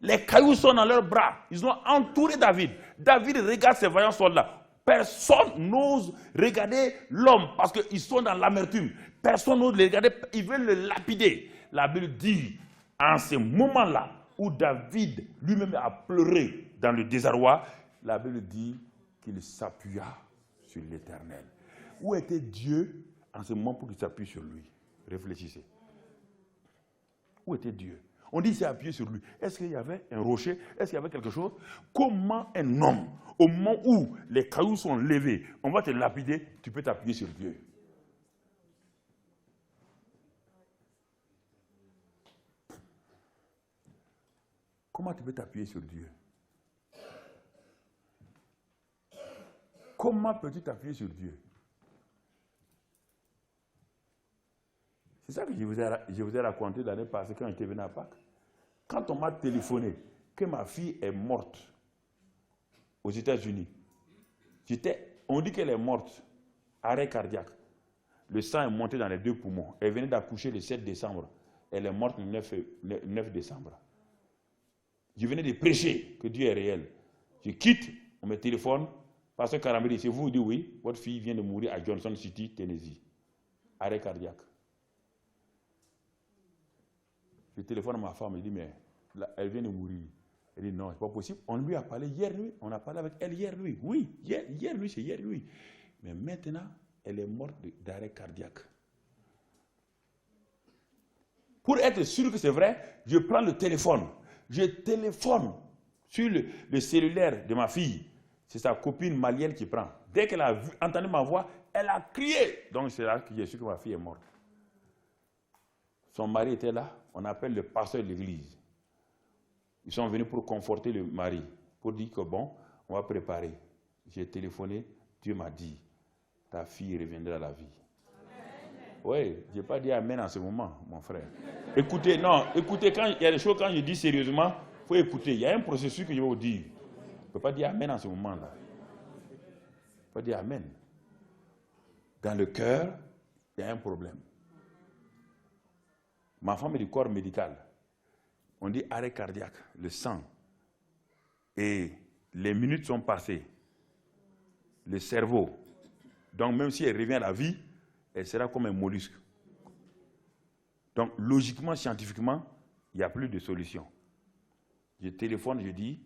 Les cailloux sont dans leurs bras. Ils ont entouré David. David regarde ses vaillants soldats. Personne n'ose regarder l'homme parce qu'ils sont dans l'amertume. Personne n'ose le regarder. Ils veulent le lapider. La Bible dit, en ce moment-là, où David lui-même a pleuré dans le désarroi, la Bible dit qu'il s'appuya sur l'Éternel. Où était Dieu en ce moment pour qu'il s'appuie sur lui? Réfléchissez. Où était Dieu? On dit qu'il s'est appuyé sur lui. Est-ce qu'il y avait un rocher? Est-ce qu'il y avait quelque chose? Comment un homme, au moment où les cailloux sont levés, on va te lapider, tu peux t'appuyer sur Dieu? Comment tu peux t'appuyer sur Dieu? Comment peux-tu t'appuyer sur Dieu? C'est ça que je vous ai raconté l'année passée quand j'étais venu à Pâques. Quand on m'a téléphoné que ma fille est morte aux États-Unis, on dit qu'elle est morte, arrêt cardiaque. Le sang est monté dans les 2 poumons. Elle venait d'accoucher le 7 décembre. Elle est morte le 9 décembre. Je venais de prêcher que Dieu est réel. Je quitte, on me téléphone. Pasteur Karambiri, c'est vous, dit oui, votre fille vient de mourir à Johnson City, Tennessee. Arrêt cardiaque. Je téléphone à ma femme, elle dit, mais là, elle vient de mourir. Elle dit, non, c'est pas possible. On lui a parlé hier nuit, on a parlé avec elle hier nuit. Oui, hier nuit, c'est hier nuit. Mais maintenant, elle est morte d'arrêt cardiaque. Pour être sûr que c'est vrai, je prends le téléphone. Je téléphone sur le cellulaire de ma fille. C'est sa copine malienne qui prend. Dès qu'elle a entendu ma voix, elle a crié. Donc c'est là que j'ai su que ma fille est morte. Son mari était là. On appelle le pasteur de l'église. Ils sont venus pour conforter le mari. Pour dire que bon, on va préparer. J'ai téléphoné. Dieu m'a dit, ta fille reviendra à la vie. Oui, je n'ai pas dit amen en ce moment, mon frère. Écoutez, quand il y a des choses, quand je dis sérieusement, il faut écouter. Il y a un processus que je vais vous dire. Je ne peux pas dire amen en ce moment-là. Je ne peux pas dire amen. Dans le cœur, il y a un problème. Ma femme est du corps médical. On dit arrêt cardiaque, le sang. Et les minutes sont passées. Le cerveau. Donc même si elle revient à la vie, elle sera comme un mollusque. Donc, logiquement, scientifiquement, il n'y a plus de solution. Je téléphone, je dis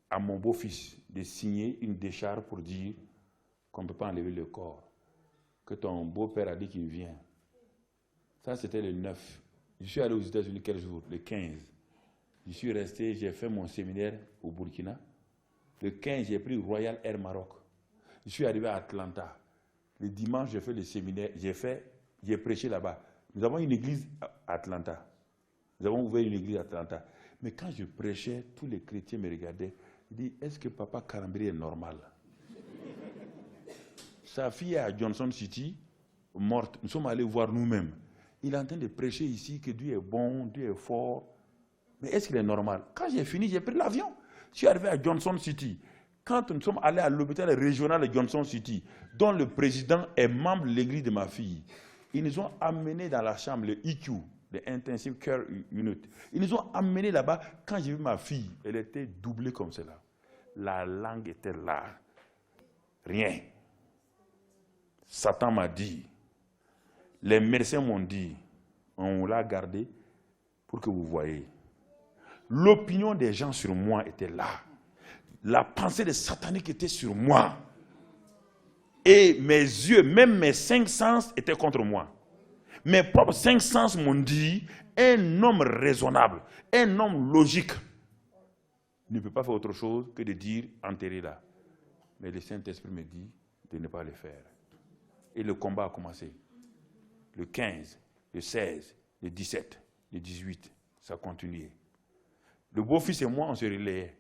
à mon beau-fils de signer une décharge pour dire qu'on ne peut pas enlever le corps. Que ton beau-père a dit qu'il vient. Ça, c'était le 9. Je suis allé aux États-Unis quel jour? Le 15. Je suis resté, j'ai fait mon séminaire au Burkina. Le 15, j'ai pris Royal Air Maroc. Je suis arrivé à Atlanta. Le dimanche, j'ai fait le séminaire, j'ai prêché là-bas. Nous avons une église à Atlanta. Nous avons ouvert une église à Atlanta. Mais quand je prêchais, tous les chrétiens me regardaient. Ils disaient, est-ce que papa Karambiri est normal? Sa fille est à Johnson City, morte. Nous sommes allés voir nous-mêmes. Il est en train de prêcher ici que Dieu est bon, Dieu est fort. Mais est-ce qu'il est normal? Quand j'ai fini, j'ai pris l'avion. Je suis arrivé à Johnson City. Quand nous sommes allés à l'hôpital régional de Johnson City, dont le président est membre de l'église de ma fille, ils nous ont amenés dans la chambre, le IQ, le Intensive Care Unit. Ils nous ont amenés là-bas. Quand j'ai vu ma fille, elle était doublée comme cela. La langue était là. Rien. Satan m'a dit, les médecins m'ont dit, on l'a gardé pour que vous voyez. L'opinion des gens sur moi était là. La pensée des sataniques était sur moi. Et mes yeux, même mes 5 sens étaient contre moi. Mes propres 5 sens m'ont dit, un homme raisonnable, un homme logique, ne peut pas faire autre chose que de dire, enterrez-la. Mais le Saint-Esprit me dit de ne pas le faire. Et le combat a commencé. Le 15, le 16, le 17, le 18, ça a continué. Le beau-fils et moi, on se relayait.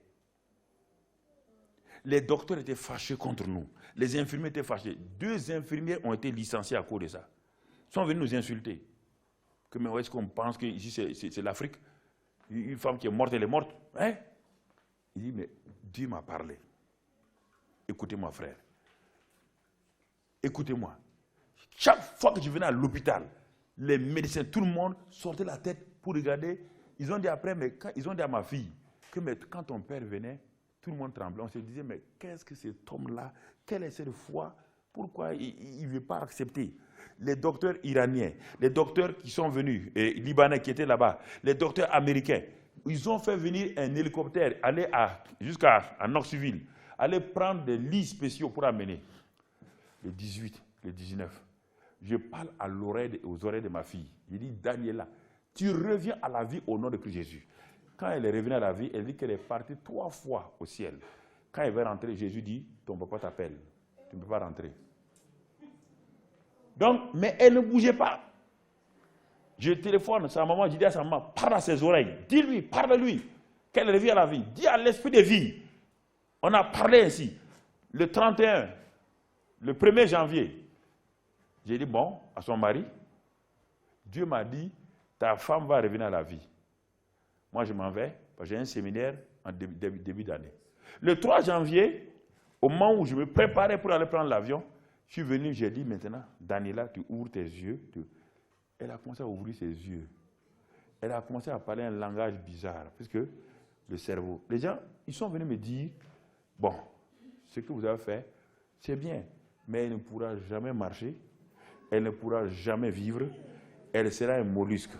Les docteurs étaient fâchés contre nous. Les infirmiers étaient fâchés. 2 infirmiers ont été licenciés à cause de ça. Ils sont venus nous insulter. Que, mais est-ce qu'on pense que ici c'est l'Afrique? Une femme qui est morte, elle est morte. Hein? Il dit, mais Dieu m'a parlé. Écoutez-moi, frère. Écoutez-moi. Chaque fois que je venais à l'hôpital, les médecins, tout le monde sortait la tête pour regarder. Ils ont dit après, mais ils ont dit à ma fille, que mais, quand ton père venait, tout le monde tremblait. On se disait, mais qu'est-ce que cet homme-là, quelle est cette foi? Pourquoi il ne veut pas accepter? Les docteurs iraniens, les docteurs qui sont venus, et libanais qui étaient là-bas, les docteurs américains, ils ont fait venir un hélicoptère, aller jusqu'à Knoxville, aller prendre des lits spéciaux pour amener. Le 18, le 19, je parle aux oreilles de ma fille. Je dis, Daniela, tu reviens à la vie au nom de Christ Jésus. Quand elle est revenue à la vie, elle dit qu'elle est partie 3 fois au ciel. Quand elle va rentrer, Jésus dit, ton papa t'appelle. Tu ne peux pas rentrer. Donc, mais elle ne bougeait pas. Je téléphone à sa maman, je dis à sa maman, parle à ses oreilles. Dis-lui, parle-lui, qu'elle revient à la vie. Dis à l'esprit de vie. On a parlé ainsi. Le 31, le 1er janvier, j'ai dit, bon, à son mari, Dieu m'a dit, ta femme va revenir à la vie. Moi, je m'en vais, parce que j'ai un séminaire en début d'année. Le 3 janvier, au moment où je me préparais pour aller prendre l'avion, je suis venu, j'ai dit maintenant, Daniela, tu ouvres tes yeux. Elle a commencé à ouvrir ses yeux. Elle a commencé à parler un langage bizarre, puisque le cerveau. Les gens, ils sont venus me dire, bon, ce que vous avez fait, c'est bien, mais elle ne pourra jamais marcher, elle ne pourra jamais vivre, elle sera un mollusque.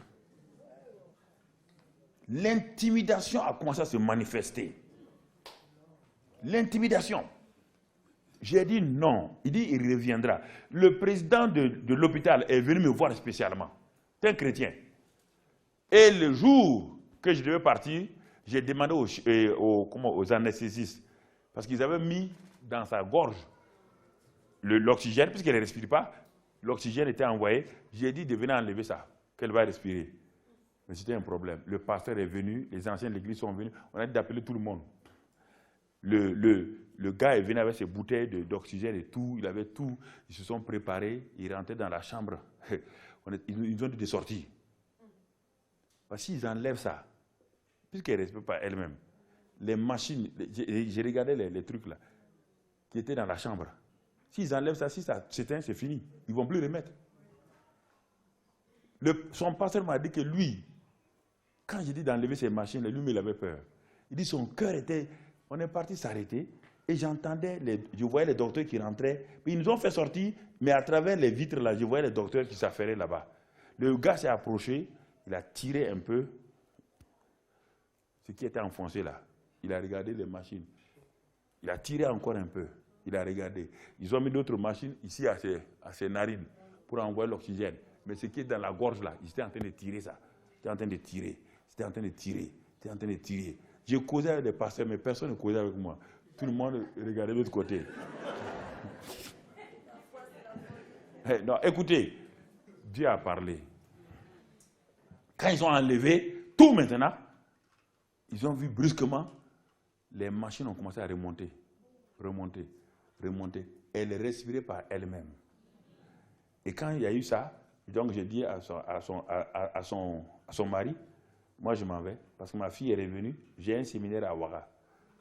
L'intimidation a commencé à se manifester. L'intimidation. J'ai dit non. Il dit il reviendra. Le président de l'hôpital est venu me voir spécialement. C'est un chrétien. Et le jour que je devais partir, j'ai demandé aux anesthésistes, parce qu'ils avaient mis dans sa gorge l'oxygène, puisqu'elle ne respire pas, l'oxygène était envoyé. J'ai dit de venir enlever ça, qu'elle va respirer. Mais c'était un problème. Le pasteur est venu, les anciens de l'église sont venus, on a dit d'appeler tout le monde. Le gars est venu avec ses bouteilles d'oxygène et tout, il avait tout, ils se sont préparés, ils rentraient dans la chambre. Ils ont dit de sortir. Parce qu'ils enlèvent ça, puisqu'elle ne respecte pas elle-même, les machines, j'ai regardé les trucs là, qui étaient dans la chambre. S'ils enlèvent ça, si ça s'éteint, c'est fini. Ils ne vont plus remettre. Son pasteur m'a dit que lui, quand j'ai dit d'enlever ces machines, lui, il avait peur. Il dit son cœur était... On est parti s'arrêter et j'entendais, je voyais les docteurs qui rentraient. Puis ils nous ont fait sortir, mais à travers les vitres là, je voyais les docteurs qui s'affairaient là-bas. Le gars s'est approché, il a tiré un peu ce qui était enfoncé là. Il a regardé les machines. Il a tiré encore un peu. Il a regardé. Ils ont mis d'autres machines ici à ses narines pour envoyer l'oxygène. Mais ce qui est dans la gorge là, ils étaient en train de tirer ça. C'était en train de tirer. C'était en train de tirer. C'était en train de tirer. Je causais avec les pasteurs, mais personne ne causait avec moi. Tout le monde regardait de l'autre côté. Non, écoutez, Dieu a parlé. Quand ils ont enlevé tout maintenant, ils ont vu brusquement, les machines ont commencé à remonter. Remonter, remonter. Elle respirait par elle-même. Et quand il y a eu ça, donc j'ai dit à son mari, moi je m'en vais, parce que ma fille est revenue, j'ai un séminaire à Ouaga.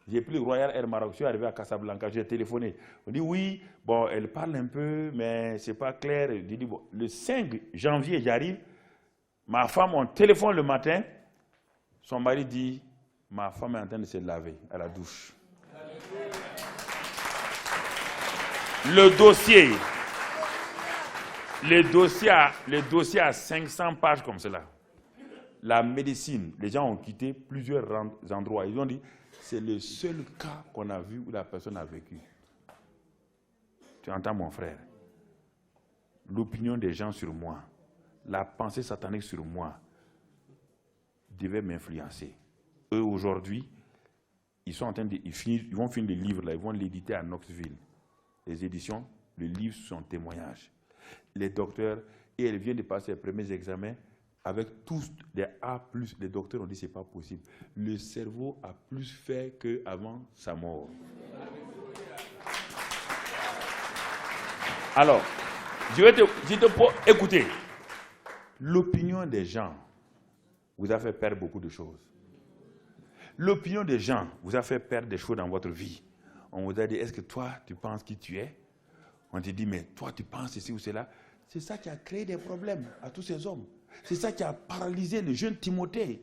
J'ai pris le Royal Air Maroc, je suis arrivé à Casablanca, j'ai téléphoné. On dit oui, bon, elle parle un peu, mais c'est pas clair. J'ai dit, bon, le 5 janvier, j'arrive, ma femme, on téléphone le matin, son mari dit, ma femme est en train de se laver à la douche. Le dossier a 500 pages comme cela. La médecine, les gens ont quitté plusieurs endroits. Ils ont dit, c'est le seul cas qu'on a vu où la personne a vécu. Tu entends, mon frère? L'opinion des gens sur moi, la pensée satanique sur moi, devait m'influencer. Eux, aujourd'hui, ils sont en train de, ils vont finir le livre là, ils vont l'éditer à Knoxville. Les éditions, le livre sont témoignages. Les docteurs, et elle vient de passer les premiers examens, avec tous des A+, les docteurs ont dit que ce n'est pas possible. Le cerveau a plus fait qu'avant sa mort. Alors, écoutez, l'opinion des gens vous a fait perdre beaucoup de choses. L'opinion des gens vous a fait perdre des choses dans votre vie. On vous a dit, est-ce que toi, tu penses qui tu es? On te dit, mais toi, tu penses ceci ou cela. C'est ça qui a créé des problèmes à tous ces hommes. C'est ça qui a paralysé le jeune Timothée.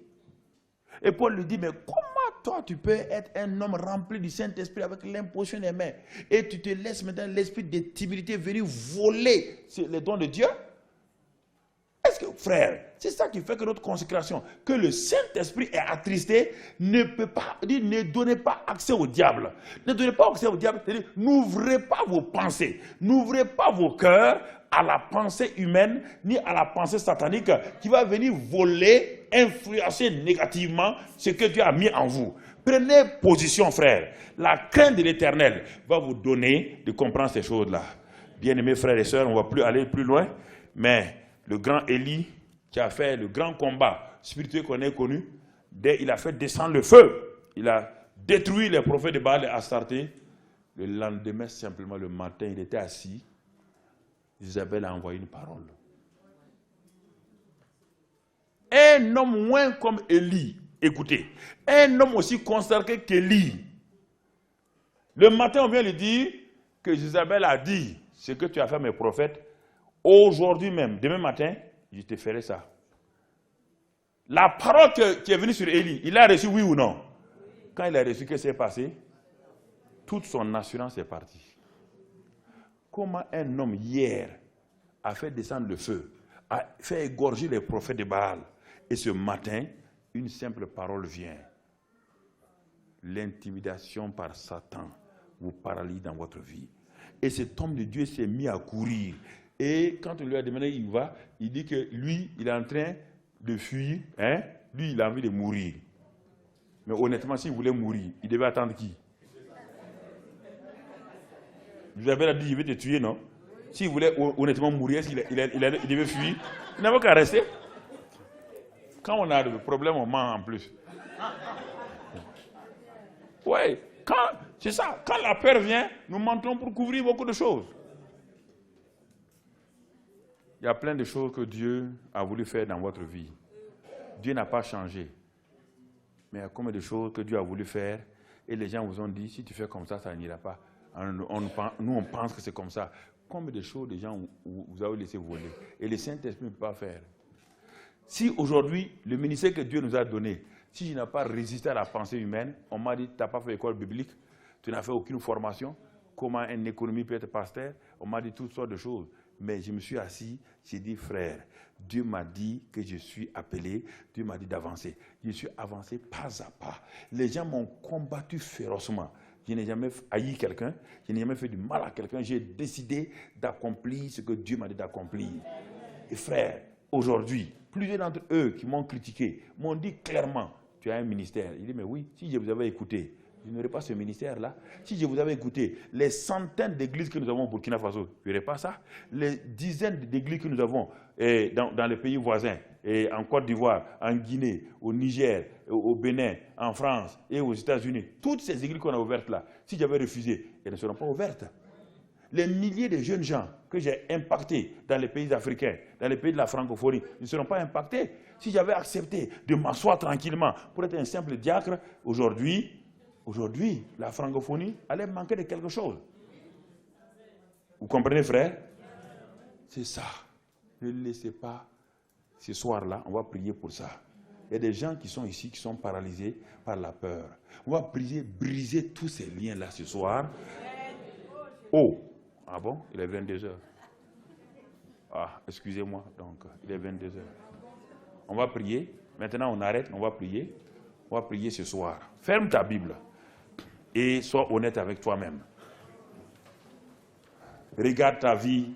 Et Paul lui dit, mais comment toi tu peux être un homme rempli du Saint-Esprit avec l'imposition des mains et tu te laisses maintenant l'esprit de timidité venir voler les dons de Dieu? Est-ce que, frère, c'est ça qui fait que notre consécration, que le Saint-Esprit est attristé, ne donnez pas accès au diable. Ne donnez pas accès au diable, c'est-à-dire n'ouvrez pas vos pensées, n'ouvrez pas vos cœurs à la pensée humaine, ni à la pensée satanique qui va venir voler, influencer négativement ce que Dieu a mis en vous. Prenez position, frère. La crainte de l'Éternel va vous donner de comprendre ces choses-là. Bien-aimés frères et sœurs, on ne va plus aller plus loin, mais le grand Élie, qui a fait le grand combat spirituel qu'on a connu, il a fait descendre le feu. Il a détruit les prophètes de Baal et Astarté. Le lendemain, simplement, le matin, il était assis. Isabelle a envoyé une parole. Un homme moins comme Élie, écoutez, un homme aussi consacré qu'Élie. Le matin, on vient lui dire que Isabelle a dit ce que tu as fait à mes prophètes. Aujourd'hui même, demain matin, je te ferai ça. La parole qui est venue sur Élie, il l'a reçue, oui ou non? Quand il a reçu, qu'est-ce qui s'est passé? Toute son assurance est partie. Comment un homme hier a fait descendre le feu, a fait égorger les prophètes de Baal, et ce matin, une simple parole vient. L'intimidation par Satan vous paralyse dans votre vie. Et cet homme de Dieu s'est mis à courir. Et quand on lui a demandé où il va, il dit que lui, il est en train de fuir. Hein? Lui, il a envie de mourir. Mais honnêtement, s'il voulait mourir, il devait attendre qui? Vous avez dit, je vais te tuer, non? S'il voulait honnêtement mourir, est-ce qu'il il devait fuir? Il n'avait qu'à rester. Quand on a des problèmes, on ment en plus. Oui, c'est ça. Quand la peur vient, nous mentons pour couvrir beaucoup de choses. Il y a plein de choses que Dieu a voulu faire dans votre vie. Dieu n'a pas changé. Mais il y a combien de choses que Dieu a voulu faire et les gens vous ont dit, si tu fais comme ça, ça n'ira pas. Nous, on pense que c'est comme ça. Combien de choses les gens vous avez laissé voler. Et le Saint-Esprit ne peut pas faire. Si aujourd'hui, le ministère que Dieu nous a donné, si je n'ai pas résisté à la pensée humaine, on m'a dit, tu n'as pas fait école biblique, tu n'as fait aucune formation, comment une économie peut être pasteur, on m'a dit toutes sortes de choses. Mais je me suis assis, j'ai dit, frère, Dieu m'a dit que je suis appelé, Dieu m'a dit d'avancer. Je suis avancé pas à pas. Les gens m'ont combattu férocement. Je n'ai jamais haï quelqu'un, je n'ai jamais fait du mal à quelqu'un. J'ai décidé d'accomplir ce que Dieu m'a dit d'accomplir. Et frère, aujourd'hui, plusieurs d'entre eux qui m'ont critiqué m'ont dit clairement, tu as un ministère. Il dit, mais oui, si je vous avais écouté, je n'aurais pas ce ministère-là. Si je vous avais écouté, les centaines d'églises que nous avons au Burkina Faso, il n'y aurait pas ça. Les dizaines d'églises que nous avons dans les pays voisins, et en Côte d'Ivoire, en Guinée, au Niger, au Bénin, en France et aux États-Unis, toutes ces églises qu'on a ouvertes là, si j'avais refusé, elles ne seront pas ouvertes. Les milliers de jeunes gens que j'ai impactés dans les pays africains, dans les pays de la francophonie, ne seront pas impactés. Si j'avais accepté de m'asseoir tranquillement pour être un simple diacre, aujourd'hui, Aujourd'hui, la francophonie allait manquer de quelque chose. Vous comprenez, frère? C'est ça. Ne laissez pas. Ce soir-là, on va prier pour ça. Il y a des gens qui sont ici, qui sont paralysés par la peur. On va briser tous ces liens-là ce soir. Oh, ah bon? Il est 22h. Ah, excusez-moi, donc, il est 22h. On va prier. Maintenant, on arrête, on va prier. On va prier ce soir. Ferme ta Bible et sois honnête avec toi-même. Regarde ta vie.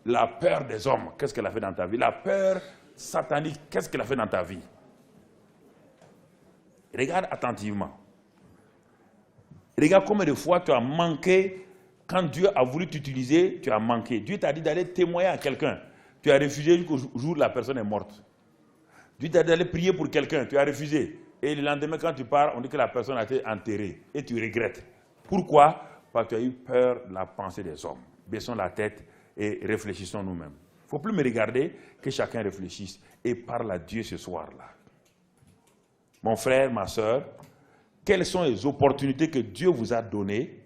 La peur des hommes, qu'est-ce qu'elle a fait dans ta vie? La peur satanique, qu'est-ce qu'elle a fait dans ta vie? Regarde attentivement. Regarde combien de fois tu as manqué. Quand Dieu a voulu t'utiliser, tu as manqué. Dieu t'a dit d'aller témoigner à quelqu'un. Tu as refusé jusqu'au jour où la personne est morte. Dieu t'a dit d'aller prier pour quelqu'un. Tu as refusé. Et le lendemain, quand tu pars, on dit que la personne a été enterrée. Et tu regrettes. Pourquoi? Parce que tu as eu peur de la pensée des hommes. Baissons la tête et réfléchissons nous-mêmes. Il ne faut plus me regarder, que chacun réfléchisse. Et parle à Dieu ce soir-là. Mon frère, ma soeur, quelles sont les opportunités que Dieu vous a données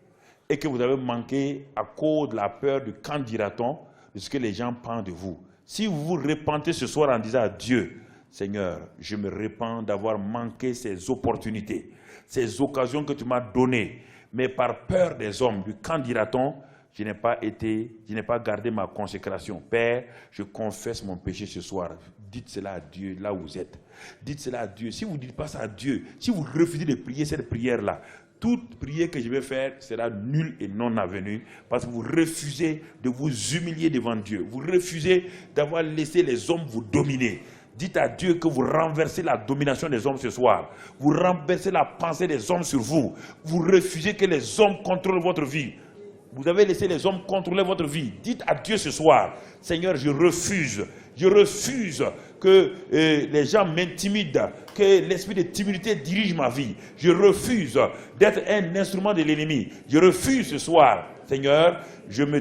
et que vous avez manqué à cause de la peur de quand dira-t-on, de ce que les gens pensent de vous? Si vous vous repentez ce soir en disant à Dieu, Seigneur, je me repens d'avoir manqué ces opportunités, ces occasions que tu m'as données, mais par peur des hommes, du quand dira-t-on, je n'ai pas gardé ma consécration. Père, je confesse mon péché ce soir. Dites cela à Dieu, là où vous êtes. Dites cela à Dieu. Si vous ne dites pas ça à Dieu, si vous refusez de prier cette prière-là, toute prière que je vais faire sera nulle et non avenue, parce que vous refusez de vous humilier devant Dieu. Vous refusez d'avoir laissé les hommes vous dominer. Dites à Dieu que vous renversez la domination des hommes ce soir. Vous renversez la pensée des hommes sur vous. Vous refusez que les hommes contrôlent votre vie. Vous avez laissé les hommes contrôler votre vie. Dites à Dieu ce soir, Seigneur, je refuse que les gens m'intimident, que l'esprit de timidité dirige ma vie. Je refuse d'être un instrument de l'ennemi. Je refuse ce soir, Seigneur, je me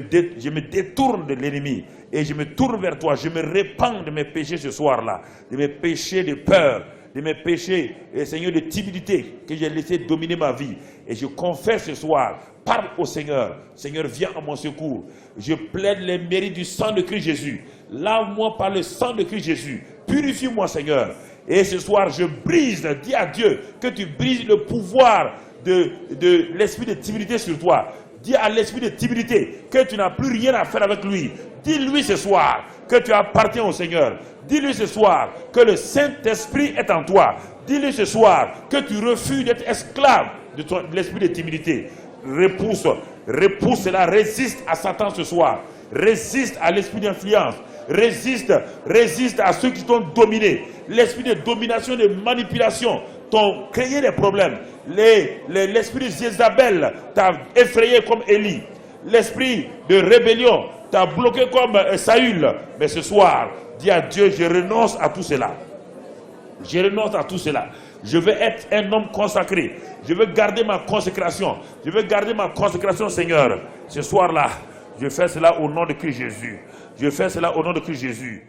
détourne de l'ennemi et je me tourne vers toi. Je me répands de mes péchés ce soir-là, de mes péchés de peur, de mes péchés, Seigneur, de timidité que j'ai laissé dominer ma vie. Et je confesse ce soir, parle au Seigneur. Seigneur, viens à mon secours. Je plaide les mérites du sang de Christ Jésus. Lave-moi par le sang de Christ Jésus. Purifie-moi, Seigneur. Et ce soir, je brise, dis à Dieu que tu brises le pouvoir de l'esprit de timidité sur toi. Dis à l'esprit de timidité que tu n'as plus rien à faire avec lui. Dis-lui ce soir que tu appartiens au Seigneur. Dis-lui ce soir que le Saint-Esprit est en toi. Dis-lui ce soir que tu refuses d'être esclave de l'esprit de timidité. Repousse cela, résiste à Satan ce soir. Résiste à l'esprit d'influence. Résiste à ceux qui t'ont dominé. L'esprit de domination, de manipulation t'ont créé des problèmes. L'esprit de Jézabel t'a effrayé comme Élie. L'esprit de rébellion t'a bloqué comme Saül. Mais ce soir, dis à Dieu, je renonce à tout cela. Je renonce à tout cela. Je veux être un homme consacré. Je veux garder ma consécration. Je veux garder ma consécration, Seigneur. Ce soir-là, je fais cela au nom de Christ Jésus. Je fais cela au nom de Christ Jésus.